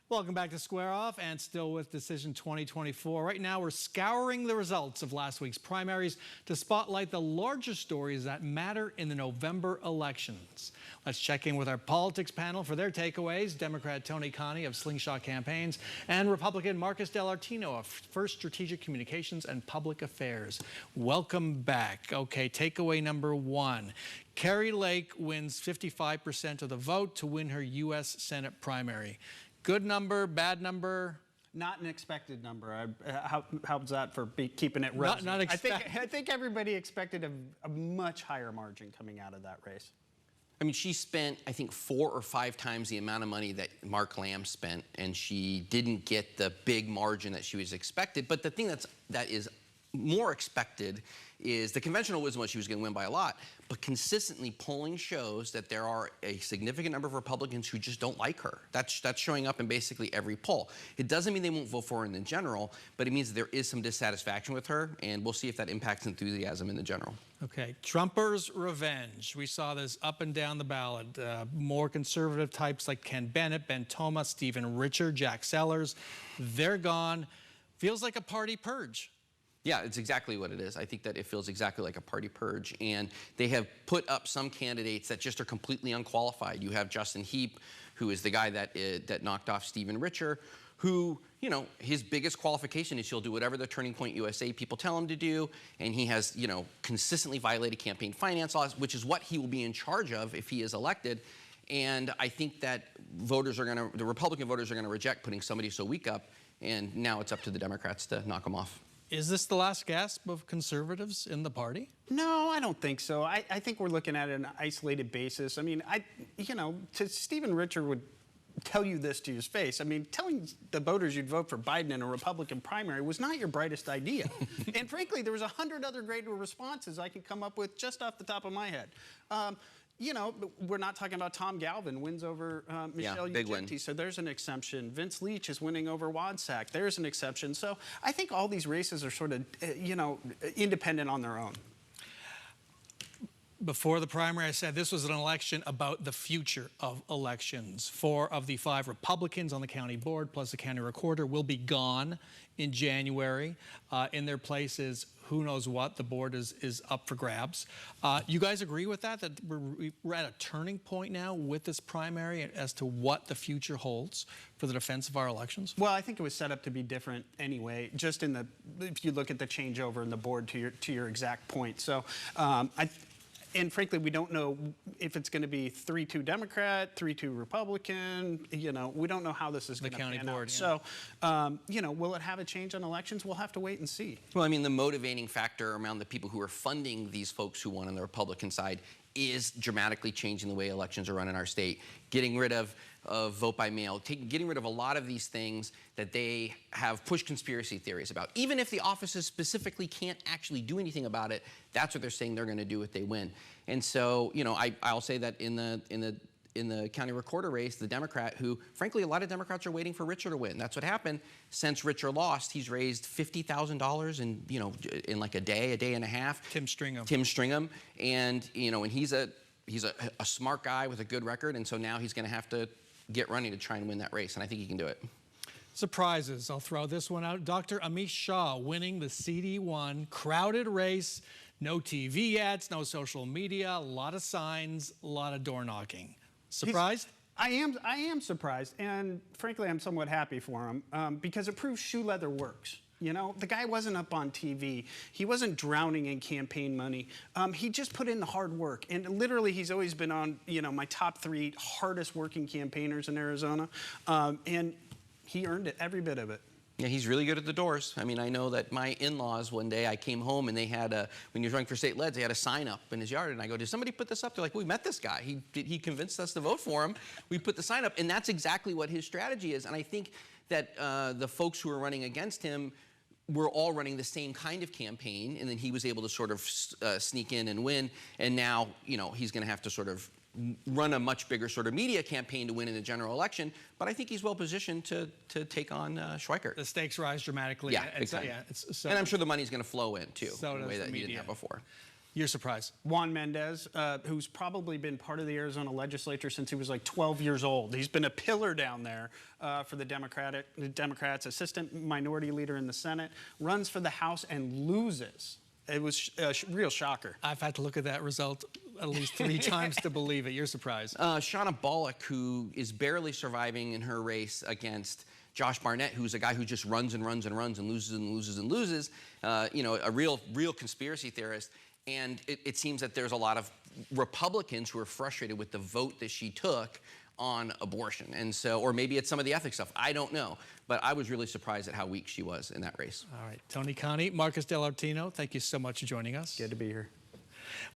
Welcome back to Square Off, and still with Decision 2024. Right now, we're scouring the results of last week's primaries to spotlight the larger stories that matter in the November elections. Let's check in with our politics panel for their takeaways. Democrat Tony Cani of Slingshot Campaigns and Republican Marcus Dell'Artino of First Strategic Communications and Public Affairs. Welcome back. Okay, takeaway number one. Carrie Lake wins 55% of the vote to win her U.S. Senate primary. Good number, bad number? Not an expected number. How's that for keeping it rosy? Not I think everybody expected a much higher margin coming out of that race. I mean, she spent, I think, 4 or 5 times the amount of money that Mark Lamb spent, and she didn't get the big margin that she was expected. But the thing that is more expected is the conventional wisdom was she was going to win by a lot, but consistently polling shows that there are a significant number of Republicans who just don't like her. That's showing up in basically every poll. It doesn't mean they won't vote for her in the general, but it means there is some dissatisfaction with her, and we'll see if that impacts enthusiasm in the general. Okay, Trumpers' revenge. We saw this up and down the ballot. More conservative types like Ken Bennett, Ben Thomas, Stephen Richard, Jack Sellers, they're gone. Feels like a party purge. Yeah, it's exactly what it is. I think that it feels exactly like a party purge. And they have put up some candidates that just are completely unqualified. You have Justin Heap, who is the guy that knocked off Stephen Richer, who, you know, his biggest qualification is he'll do whatever the Turning Point USA people tell him to do. And he has, you know, consistently violated campaign finance laws, which is what he will be in charge of if he is elected. And I think that the Republican voters are going to reject putting somebody so weak up. And now it's up to the Democrats to knock him off. Is this the last gasp of conservatives in the party? No, I don't think so. I think we're looking at an isolated basis. I mean, Stephen Richer would tell you this to his face. I mean, telling the voters you'd vote for Biden in a Republican primary was not your brightest idea. And frankly, there was 100 other great responses I could come up with just off the top of my head. You know, we're not talking about Tom Galvin wins over Michelle Ugenti, so there's an exception. Vince Leach is winning over Wadsack. There's an exception. So I think all these races are sort of, independent on their own. Before the primary, I said this was an election about the future of elections. 4 of the 5 Republicans on the county board, plus the county recorder, will be gone in January. In their places, who knows what? The board is up for grabs. You guys agree with that we're at a turning point now with this primary as to what the future holds for the defense of our elections? Well, I think it was set up to be different anyway, just if you look at the changeover in the board to your exact point. So and frankly, we don't know if it's going to be 3-2 Democrat, 3-2 Republican. You know, we don't know how this is going to pan out. So, will it have a change on elections? We'll have to wait and see. Well, I mean, the motivating factor around the people who are funding these folks who won on the Republican side is dramatically changing the way elections are run in our state, getting rid of vote by mail, getting rid of a lot of these things that they have pushed conspiracy theories about. Even if the offices specifically can't actually do anything about it, that's what they're saying they're going to do if they win. And so, you know, I'll say that in the county recorder race, the Democrat who, frankly, a lot of Democrats are waiting for Richer to win. That's what happened. Since Richer lost, he's raised $50,000 in like a day and a half. Tim Stringham. And, you know, and he's a smart guy with a good record. And so now he's going to have to get running to try and win that race. And I think he can do it. Surprises. I'll throw this one out. Dr. Amish Shah winning the CD1 crowded race. No TV ads, no social media, a lot of signs, a lot of door knocking. Surprised? I am surprised, and frankly, I'm somewhat happy for him because it proves shoe leather works. You know, the guy wasn't up on TV. He wasn't drowning in campaign money. He just put in the hard work, and literally, he's always been on, my top 3 hardest working campaigners in Arizona, and he earned it, every bit of it. Yeah, he's really good at the doors. I mean, I know that my in-laws, one day I came home and they had when he was running for state leads, they had a sign up in his yard. And I go, did somebody put this up? They're like, we met this guy. He convinced us to vote for him. We put the sign up. And that's exactly what his strategy is. And I think that the folks who are running against him were all running the same kind of campaign. And then he was able to sort of sneak in and win. And now, he's going to have to sort of run a much bigger sort of media campaign to win in the general election, but I think he's well positioned to take on Schweikert. The stakes rise dramatically. Yeah, exactly. And I'm sure the money's going to flow in too, in a way that he didn't have before. Your surprise. Juan Mendez, who's probably been part of the Arizona legislature since he was like 12 years old. He's been a pillar down there for the Democrats, assistant minority leader in the Senate, runs for the House and loses. It was a real shocker. I've had to look at that result at least 3 times to believe it. Your surprise. Shauna Bullock, who is barely surviving in her race against Josh Barnett, who's a guy who just runs and runs and runs and loses and loses and loses, a real conspiracy theorist. And it seems that there's a lot of Republicans who are frustrated with the vote that she took on abortion. And so, or maybe it's some of the ethics stuff. I don't know. But I was really surprised at how weak she was in that race. All right. Tony Cani, Marcus Dell'Artino, thank you so much for joining us. Good to be here.